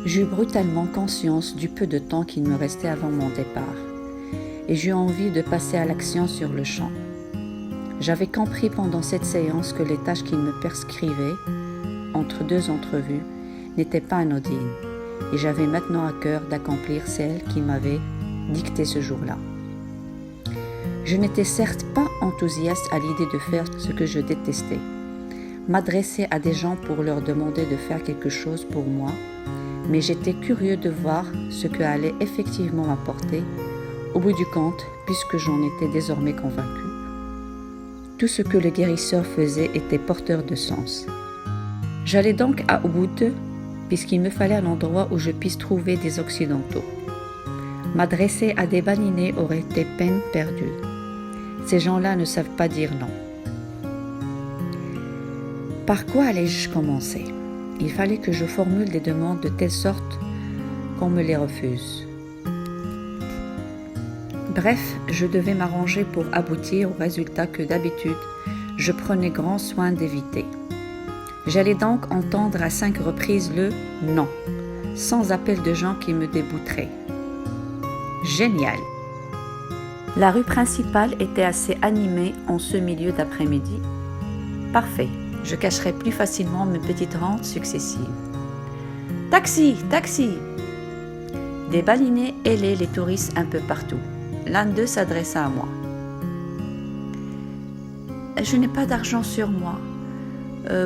J'eus brutalement conscience du peu de temps qu'il me restait avant mon départ, et j'eus envie de passer à l'action sur le champ. J'avais compris pendant cette séance que les tâches qu'il me prescrivait, entre 2 entrevues, n'étaient pas anodines, et j'avais maintenant à cœur d'accomplir celles qu'il m'avait dictées ce jour-là. Je n'étais certes pas enthousiaste à l'idée de faire ce que je détestais, m'adresser à des gens pour leur demander de faire quelque chose pour moi, mais j'étais curieux de voir ce que allait effectivement m'apporter, au bout du compte, puisque j'en étais désormais convaincu. Tout ce que le guérisseur faisait était porteur de sens. J'allais donc à Ubud, puisqu'il me fallait un endroit où je puisse trouver des occidentaux. M'adresser à des balinés aurait été peine perdue. Ces gens-là ne savent pas dire non. Par quoi allais-je commencer ? Il fallait que je formule des demandes de telle sorte qu'on me les refuse. Bref, je devais m'arranger pour aboutir au résultat que d'habitude, je prenais grand soin d'éviter. J'allais donc entendre à 5 reprises le « non », sans appel de gens qui me débouteraient. Génial! La rue principale était assez animée en ce milieu d'après-midi. Parfait, je cacherai plus facilement mes petites rentes successives. Taxi, taxi! Des balinés hélaient les touristes un peu partout. L'un d'eux s'adressa à moi. « Je n'ai pas d'argent sur moi.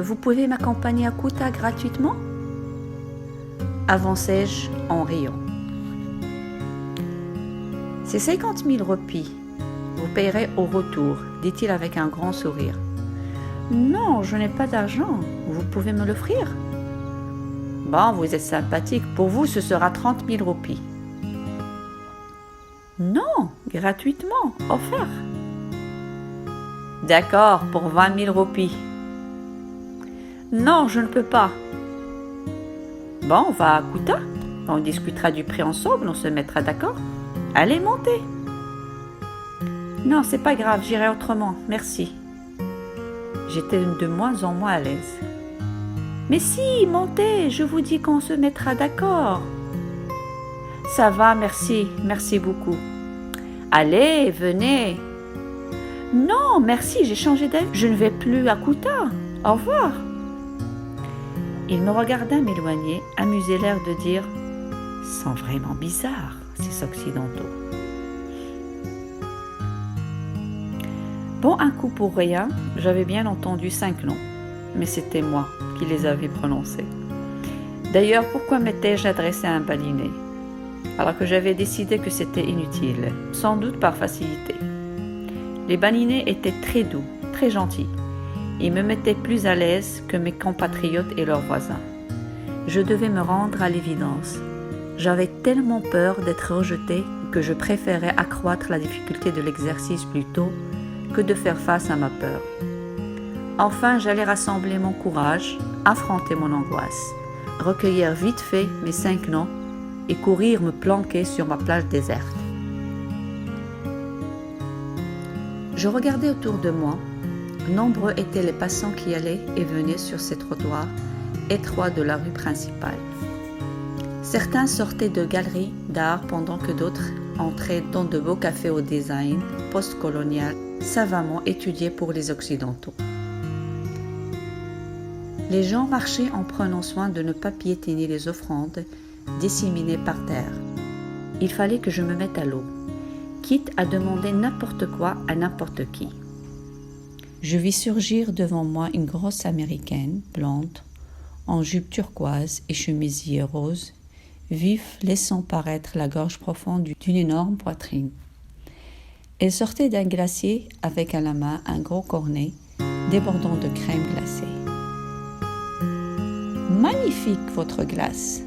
Vous pouvez m'accompagner à Kuta gratuitement ?» avançai-je en riant. « C'est 50 000 roupies. Vous payerez au retour, dit-il avec un grand sourire. « Non, je n'ai pas d'argent. Vous pouvez me l'offrir ?»« Bon, vous êtes sympathique. Pour vous, ce sera 30 000 roupies. » « Non, gratuitement, offert. »« D'accord, pour 20 000 roupies. »« Non, je ne peux pas. »« Bon, on va à Kuta. On discutera du prix ensemble, on se mettra d'accord. Allez, montez. »« Non, c'est pas grave, j'irai autrement, merci. » J'étais de moins en moins à l'aise. « Mais si, montez, je vous dis qu'on se mettra d'accord. » « Ça va, merci, merci beaucoup. »« Allez, venez. »« Non, merci, j'ai changé d'avis. Je ne vais plus à Kuta. Au revoir. » Il me regarda m'éloigner, amusé l'air de dire « Sont vraiment bizarres, ces occidentaux. » Bon, un coup pour rien, j'avais bien entendu 5 noms, mais c'était moi qui les avais prononcés. D'ailleurs, pourquoi m'étais-je adressé à un baliné ? Alors que j'avais décidé que c'était inutile, sans doute par facilité. Les balinés étaient très doux, très gentils. Ils me mettaient plus à l'aise que mes compatriotes et leurs voisins. Je devais me rendre à l'évidence. J'avais tellement peur d'être rejetée que je préférais accroître la difficulté de l'exercice plutôt que de faire face à ma peur. Enfin, j'allais rassembler mon courage, affronter mon angoisse, recueillir vite fait mes 5 noms et courir me planquer sur ma plage déserte. Je regardais autour de moi. Nombreux étaient les passants qui allaient et venaient sur ces trottoirs étroits de la rue principale. Certains sortaient de galeries d'art pendant que d'autres entraient dans de beaux cafés au design post-colonial savamment étudiés pour les Occidentaux. Les gens marchaient en prenant soin de ne pas piétiner les offrandes disséminées par terre. Il fallait que je me mette à l'eau, quitte à demander n'importe quoi à n'importe qui. Je vis surgir devant moi une grosse américaine, blonde, en jupe turquoise et chemisier rose, vif, laissant paraître la gorge profonde d'une énorme poitrine. Elle sortait d'un glacier avec à la main un gros cornet débordant de crème glacée. « Magnifique votre glace !»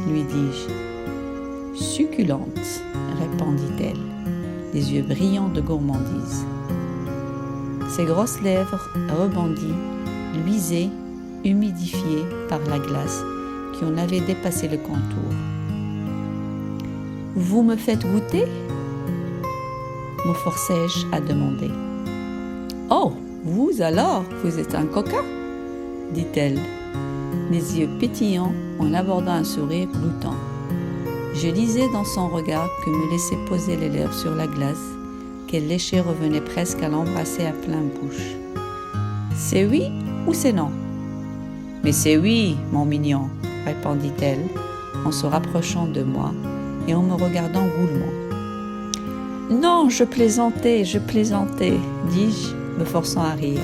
lui dis-je. « Succulente !» répondit-elle, les yeux brillants de gourmandise. Ses grosses lèvres rebondies, luisaient, humidifiées par la glace qui en avait dépassé le contour. « Vous me faites goûter ?» me forçai-je à demander. « Oh, vous alors, vous êtes un coquin ?» dit-elle. les yeux pétillants en abordant un sourire gloutant. Je lisais dans son regard que me laissait poser les lèvres sur la glace, qu'elle léchait revenait presque à l'embrasser à pleine bouche. « C'est oui ou c'est non ?»« Mais c'est oui, mon mignon, » répondit-elle, en se rapprochant de moi et en me regardant goulûment. « Non, je plaisantais, dis-je, me forçant à rire.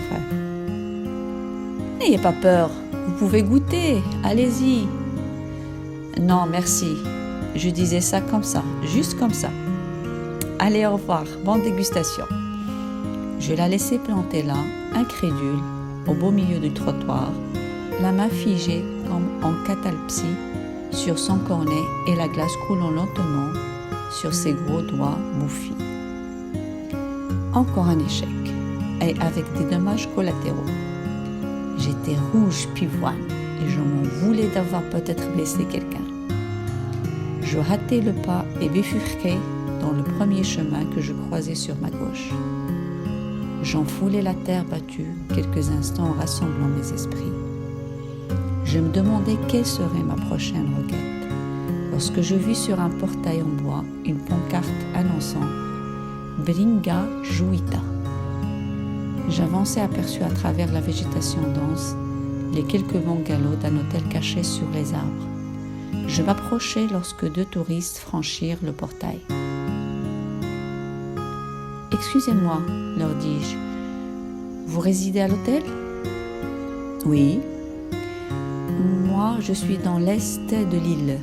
« N'ayez pas peur, vous pouvez goûter, allez-y. »« Non, merci, je disais ça comme ça, juste comme ça. Allez, au revoir, bonne dégustation. » Je la laissais planter là, incrédule, au beau milieu du trottoir, la main figée comme en catalepsie sur son cornet et la glace coulant lentement sur ses gros doigts bouffis. Encore un échec, et avec des dommages collatéraux. J'étais rouge pivoine et je m'en voulais d'avoir peut-être blessé quelqu'un. Je hâtai le pas et bifurquai dans le premier chemin que je croisais sur ma gauche. J'enfoulai la terre battue quelques instants en rassemblant mes esprits. Je me demandais quelle serait ma prochaine requête lorsque je vis sur un portail en bois une pancarte annonçant « Bringa Juita ». J'avançais aperçu à travers la végétation dense les quelques bungalows d'un hôtel caché sur les arbres. Je m'approchai lorsque 2 touristes franchirent le portail. « Excusez-moi, leur dis-je, vous résidez à l'hôtel ? » ?»« Oui. »« Moi, je suis dans l'est de l'île.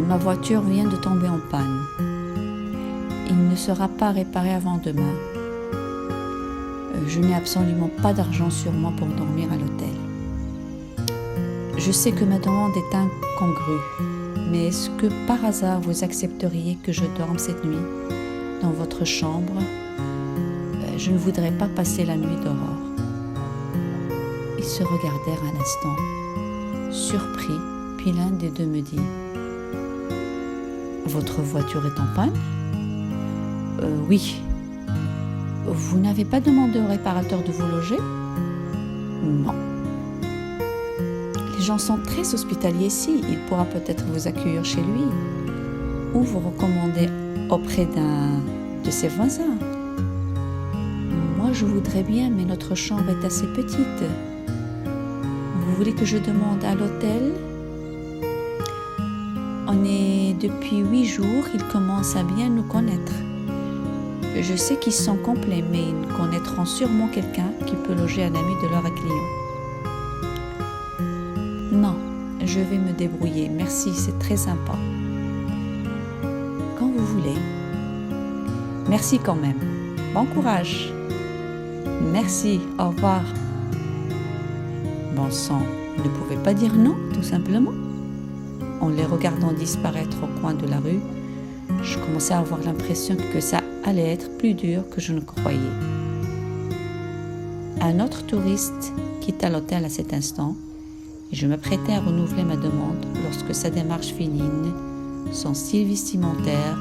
Ma voiture vient de tomber en panne. Il ne sera pas réparé avant demain. Je n'ai absolument pas d'argent sur moi pour dormir à l'hôtel. Je sais que ma demande est incongrue, mais est-ce que par hasard vous accepteriez que je dorme cette nuit dans votre chambre ? Je ne voudrais pas passer la nuit dehors. » Ils se regardèrent un instant, surpris, puis l'un des deux me dit « Votre voiture est en panne ? » Oui. Vous n'avez pas demandé au réparateur de vous loger ? Non. Les gens sont très hospitaliers ici. Il pourra peut-être vous accueillir chez lui ou vous recommander auprès d'un de ses voisins. Moi, je voudrais bien, mais notre chambre est assez petite. Vous voulez que je demande à l'hôtel ? On est depuis 8 jours. Ils commencent à bien nous connaître. Je sais qu'ils sont complets, mais ils connaîtront sûrement quelqu'un qui peut loger un ami de leur client. Non, je vais me débrouiller. Merci, c'est très sympa. Quand vous voulez. Merci quand même. Bon courage. Merci, au revoir. Bon sang, ils ne pouvaient pas dire non, tout simplement. En les regardant disparaître au coin de la rue, je commençais à avoir l'impression que ça allait être plus dur que je ne croyais. Un autre touriste quitta l'hôtel à cet instant et je m'apprêtais à renouveler ma demande lorsque sa démarche féline, son style vestimentaire,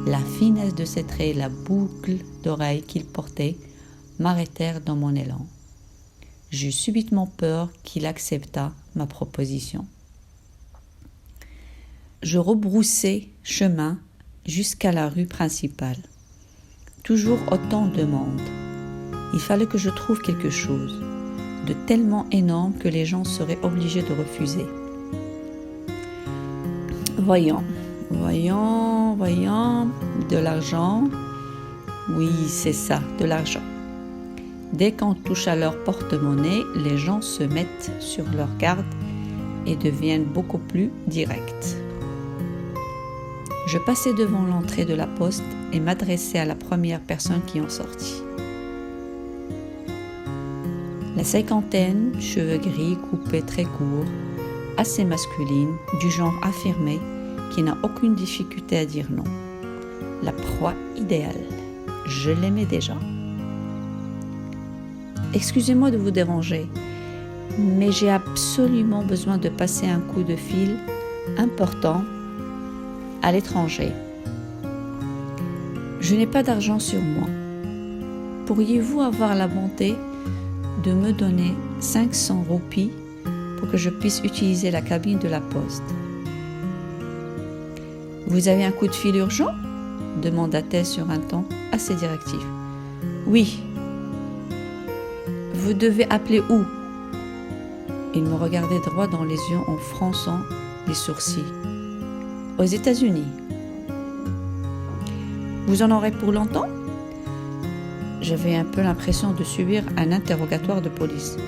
la finesse de ses traits et la boucle d'oreille qu'il portait m'arrêtèrent dans mon élan. J'eus subitement peur qu'il acceptât ma proposition. Je rebroussai chemin jusqu'à la rue principale. Toujours autant de monde. Il fallait que je trouve quelque chose de tellement énorme que les gens seraient obligés de refuser. Voyons, de l'argent. Oui, c'est ça, de l'argent. Dès qu'on touche à leur porte-monnaie, les gens se mettent sur leur garde et deviennent beaucoup plus directs. Je passai devant l'entrée de la poste et m'adressai à la première personne qui en sortit. La cinquantaine, cheveux gris coupés très courts, assez masculine, du genre affirmé, qui n'a aucune difficulté à dire non. La proie idéale. Je l'aimais déjà. Excusez-moi de vous déranger, mais j'ai absolument besoin de passer un coup de fil important à l'étranger. Je n'ai pas d'argent sur moi. Pourriez-vous avoir la bonté de me donner 500 roupies pour que je puisse utiliser la cabine de la poste. « Vous avez un coup de fil urgent ?» demanda-t-elle sur un ton assez directif. « Oui. »« Vous devez appeler où ?» Il me regardait droit dans les yeux en fronçant les sourcils. « Aux États-Unis. »« Vous en aurez pour longtemps ?» J'avais un peu l'impression de subir un interrogatoire de police. «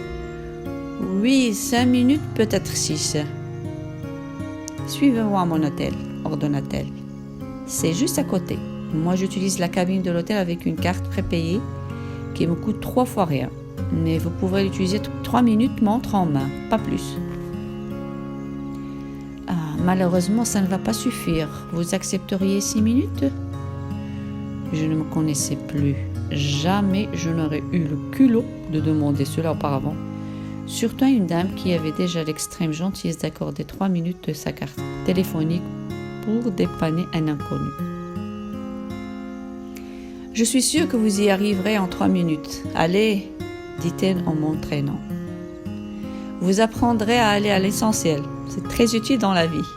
Oui, 5 minutes, peut-être 6. »« Suivez-moi à mon hôtel, » ordonna-t-elle. « C'est juste à côté. Moi, j'utilise la cabine de l'hôtel avec une carte prépayée qui me coûte 3 fois rien. Mais vous pourrez l'utiliser 3 minutes montre en main, pas plus. » « Ah, malheureusement, ça ne va pas suffire. Vous accepteriez 6 minutes ?» Je ne me connaissais plus. Jamais je n'aurais eu le culot de demander cela auparavant. Surtout à une dame qui avait déjà l'extrême gentillesse d'accorder 3 minutes de sa carte téléphonique pour dépanner un inconnu. « Je suis sûre que vous y arriverez en 3 minutes. Allez, dit-elle en m'entraînant. Vous apprendrez à aller à l'essentiel. C'est très utile dans la vie. »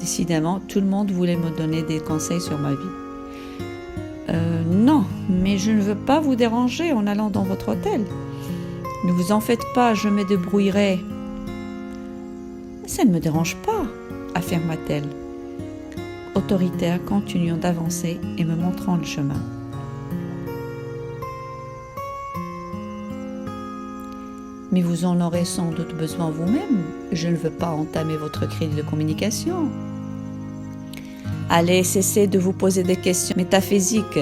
Décidément, tout le monde voulait me donner des conseils sur ma vie. Non, mais je ne veux pas vous déranger en allant dans votre hôtel. Ne vous en faites pas, je me débrouillerai. Ça ne me dérange pas, affirma-t-elle, autoritaire, continuant d'avancer et me montrant le chemin. Mais vous en aurez sans doute besoin vous-même. Je ne veux pas entamer votre crédit de communication. Allez, cessez de vous poser des questions métaphysiques.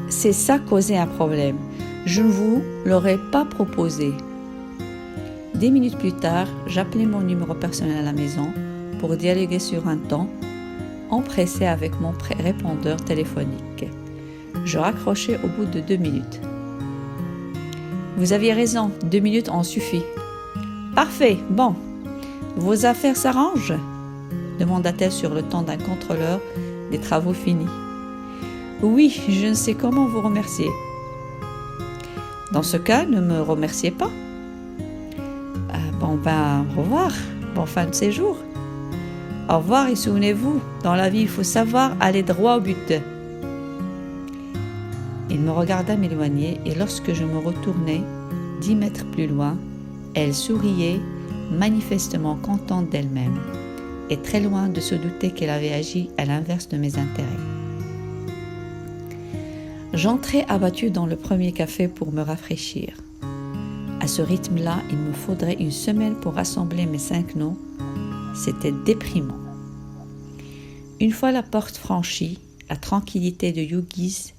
C'est ça causer un problème. Je ne vous l'aurais pas proposé. 10 minutes plus tard, j'appelais mon numéro personnel à la maison pour dialoguer sur un ton, empressé avec mon répondeur téléphonique. Je raccrochais au bout de 2 minutes. Vous aviez raison, 2 minutes en suffit. Parfait, bon. Vos affaires s'arrangent ? Demanda-t-elle sur le ton d'un contrôleur des travaux finis. Oui, je ne sais comment vous remercier. Dans ce cas, ne me remerciez pas. Au revoir, bon fin de séjour. Au revoir et souvenez-vous, dans la vie, il faut savoir aller droit au but. Il me regarda m'éloigner et lorsque je me retournai, 10 mètres plus loin, elle souriait, manifestement contente d'elle-même, et très loin de se douter qu'elle avait agi à l'inverse de mes intérêts. J'entrai abattue dans le premier café pour me rafraîchir. À ce rythme-là, il me faudrait 1 semaine pour rassembler mes 5 noms. C'était déprimant. Une fois la porte franchie, la tranquillité de Youghiz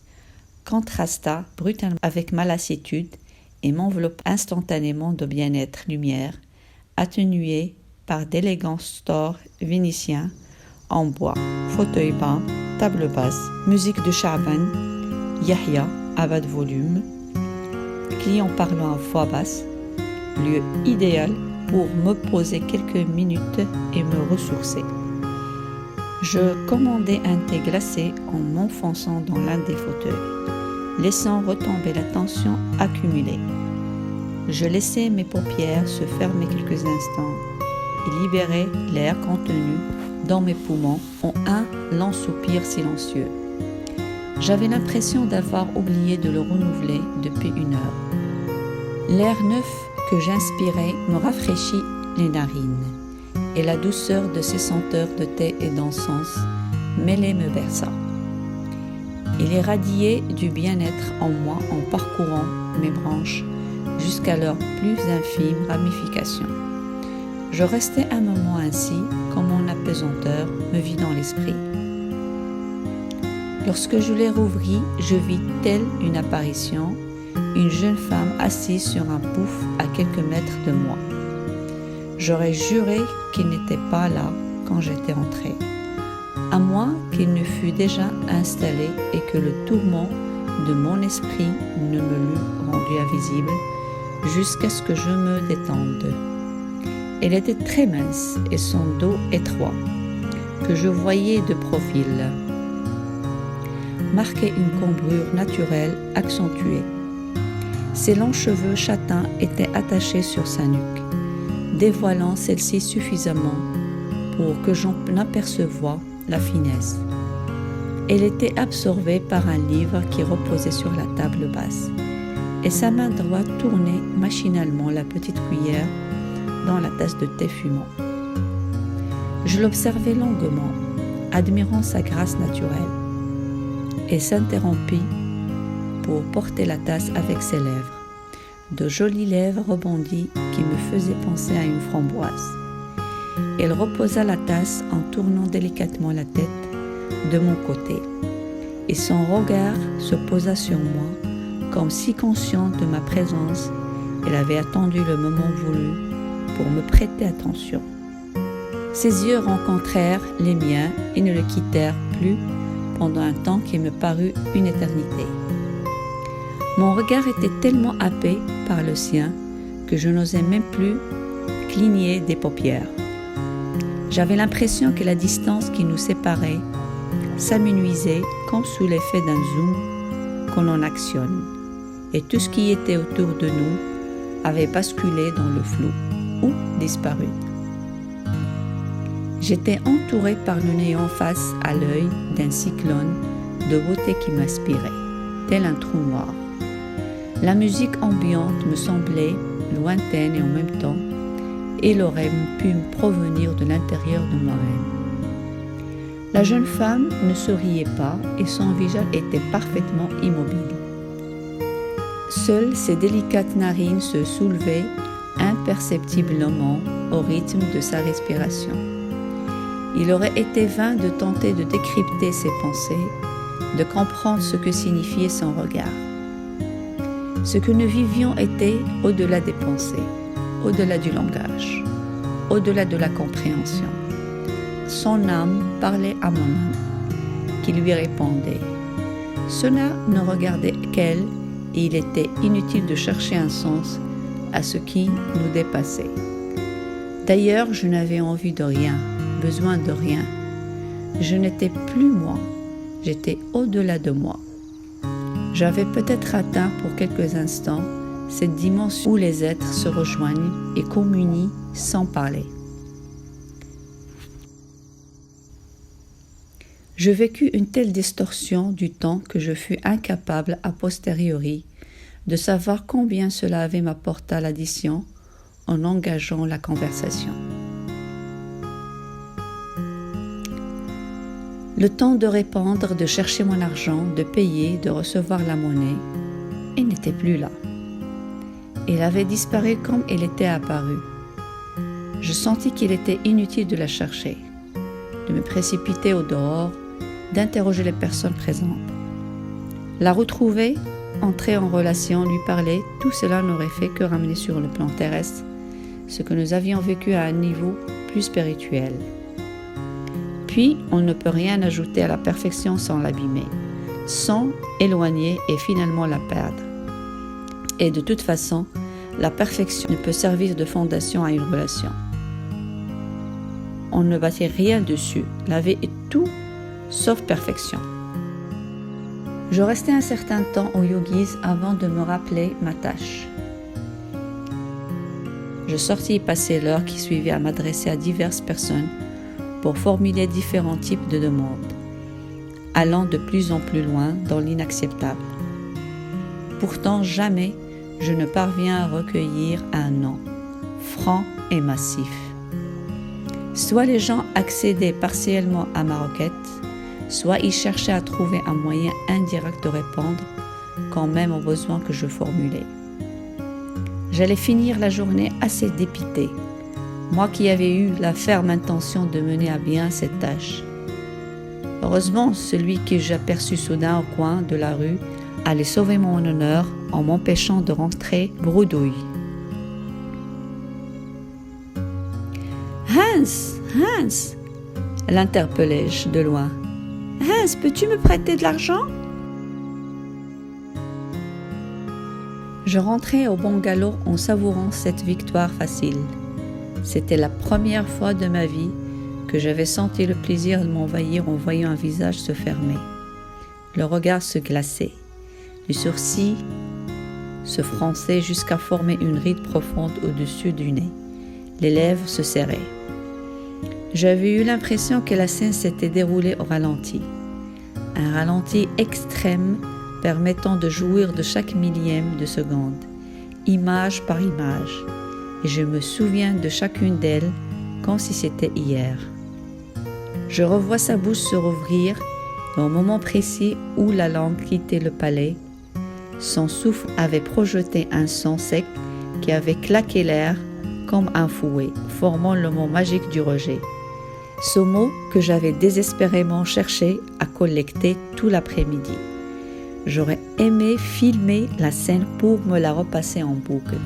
contrasta brutalement avec ma lassitude et m'enveloppa instantanément de bien-être lumière, atténuée par d'élégants stores vénitiens en bois, fauteuil bas, table basse, musique de Cha'ban, Yahya à bas de volume, clients parlant à voix basse, lieu idéal pour me poser quelques minutes et me ressourcer. Je commandai un thé glacé en m'enfonçant dans l'un des fauteuils, laissant retomber la tension accumulée. Je laissai mes paupières se fermer quelques instants et libérai l'air contenu dans mes poumons en un long soupir silencieux. J'avais l'impression d'avoir oublié de le renouveler depuis 1 heure. L'air neuf que j'inspirais me rafraîchit les narines, et la douceur de ces senteurs de thé et d'encens mêlées me berça. Il irradiait du bien-être en moi en parcourant mes branches jusqu'à leurs plus infimes ramifications. Je restai un moment ainsi, comme en apesanteur, me vidant l'esprit. Lorsque je les rouvris, je vis telle une apparition, une jeune femme assise sur un pouf à quelques mètres de moi. J'aurais juré qu'il n'était pas là quand j'étais entrée, à moins qu'il ne fût déjà installé et que le tourment de mon esprit ne me l'eût rendu invisible jusqu'à ce que je me détende. Elle était très mince et son dos étroit, que je voyais de profil, marquait une cambrure naturelle accentuée. Ses longs cheveux châtains étaient attachés sur sa nuque. dévoilant celle-ci suffisamment pour que j'en apercevoie la finesse. Elle était absorbée par un livre qui reposait sur la table basse, et sa main droite tournait machinalement la petite cuillère dans la tasse de thé fumant. Je l'observais longuement, admirant sa grâce naturelle, et s'interrompit pour porter la tasse avec ses lèvres, de jolies lèvres rebondies qui me faisaient penser à une framboise. Elle reposa la tasse en tournant délicatement la tête de mon côté, et son regard se posa sur moi, comme si consciente de ma présence, elle avait attendu le moment voulu pour me prêter attention. Ses yeux rencontrèrent les miens et ne le quittèrent plus pendant un temps qui me parut une éternité. Mon regard était tellement happé par le sien que je n'osais même plus cligner des paupières. J'avais l'impression que la distance qui nous séparait s'amenuisait comme sous l'effet d'un zoom qu'on en actionne, et tout ce qui était autour de nous avait basculé dans le flou ou disparu. J'étais entourée par le néant face à l'œil d'un cyclone de beauté qui m'inspirait, tel un trou noir. La musique ambiante me semblait lointaine et en même temps, elle aurait pu me provenir de l'intérieur de moi-même. La jeune femme ne souriait pas et son visage était parfaitement immobile. Seules ses délicates narines se soulevaient imperceptiblement au rythme de sa respiration. Il aurait été vain de tenter de décrypter ses pensées, de comprendre ce que signifiait son regard. Ce que nous vivions était au-delà des pensées, au-delà du langage, au-delà de la compréhension. Son âme parlait à mon âme, qui lui répondait. Cela ne regardait qu'elle, et il était inutile de chercher un sens à ce qui nous dépassait. D'ailleurs, je n'avais envie de rien, besoin de rien. Je n'étais plus moi, j'étais au-delà de moi. J'avais peut-être atteint pour quelques instants cette dimension où les êtres se rejoignent et communient sans parler. Je vécus une telle distorsion du temps que je fus incapable a posteriori de savoir combien cela avait m'apporté l'addition en engageant la conversation. Le temps de répandre, de chercher mon argent, de payer, de recevoir la monnaie, elle n'était plus là. Elle avait disparu comme elle était apparue. Je sentis qu'il était inutile de la chercher, de me précipiter au dehors, d'interroger les personnes présentes. La retrouver, entrer en relation, lui parler, tout cela n'aurait fait que ramener sur le plan terrestre ce que nous avions vécu à un niveau plus spirituel. Puis, on ne peut rien ajouter à la perfection sans l'abîmer, sans éloigner et finalement la perdre. Et de toute façon, la perfection ne peut servir de fondation à une relation. On ne bâtit rien dessus, la vie est tout sauf perfection. Je restais un certain temps au yogis avant de me rappeler ma tâche. Je sortis y passer l'heure qui suivait à m'adresser à diverses personnes pour formuler différents types de demandes, allant de plus en plus loin dans l'inacceptable. Pourtant, jamais je ne parviens à recueillir un non, franc et massif. Soit les gens accédaient partiellement à ma requête, soit ils cherchaient à trouver un moyen indirect de répondre quand même aux besoins que je formulais. J'allais finir la journée assez dépitée, moi qui avais eu la ferme intention de mener à bien cette tâche. Heureusement, celui que j'aperçus soudain au coin de la rue allait sauver mon honneur en m'empêchant de rentrer bredouille. « Hans !» l'interpellai-je de loin. « Hans, peux-tu me prêter de l'argent ?» Je rentrais au bon galop en savourant cette victoire facile. C'était la première fois de ma vie que j'avais senti le plaisir de m'envahir en voyant un visage se fermer. Le regard se glaçait, les sourcils se fronçaient jusqu'à former une ride profonde au-dessus du nez. Les lèvres se serraient. J'avais eu l'impression que la scène s'était déroulée au ralenti. Un ralenti extrême permettant de jouir de chaque millième de seconde, image par image, et je me souviens de chacune d'elles comme si c'était hier. Je revois sa bouche se rouvrir au moment précis où la langue quittait le palais. Son souffle avait projeté un son sec qui avait claqué l'air comme un fouet, formant le mot magique du rejet. Ce mot que j'avais désespérément cherché à collecter tout l'après-midi. J'aurais aimé filmer la scène pour me la repasser en boucle.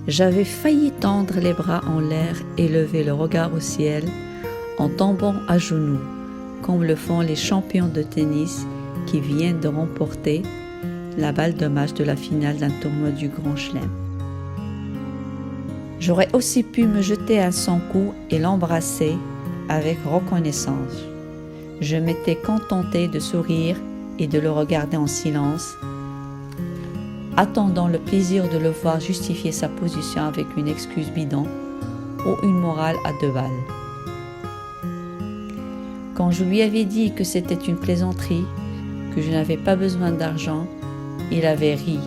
J'avais failli tendre les bras en l'air et lever le regard au ciel en tombant à genoux, comme le font les champions de tennis qui viennent de remporter la balle de match de la finale d'un tournoi du Grand Chelem. J'aurais aussi pu me jeter à son cou et l'embrasser avec reconnaissance. Je m'étais contentée de sourire et de le regarder en silence, attendant le plaisir de le voir justifier sa position avec une excuse bidon ou une morale à 2 balles. Quand je lui avais dit que c'était une plaisanterie, que je n'avais pas besoin d'argent, il avait ri,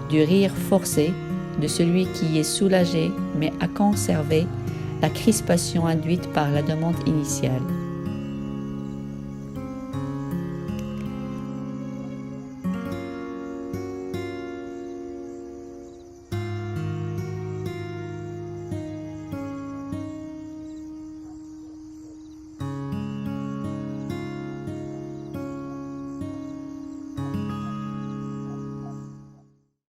du rire forcé de celui qui est soulagé mais a conservé la crispation induite par la demande initiale.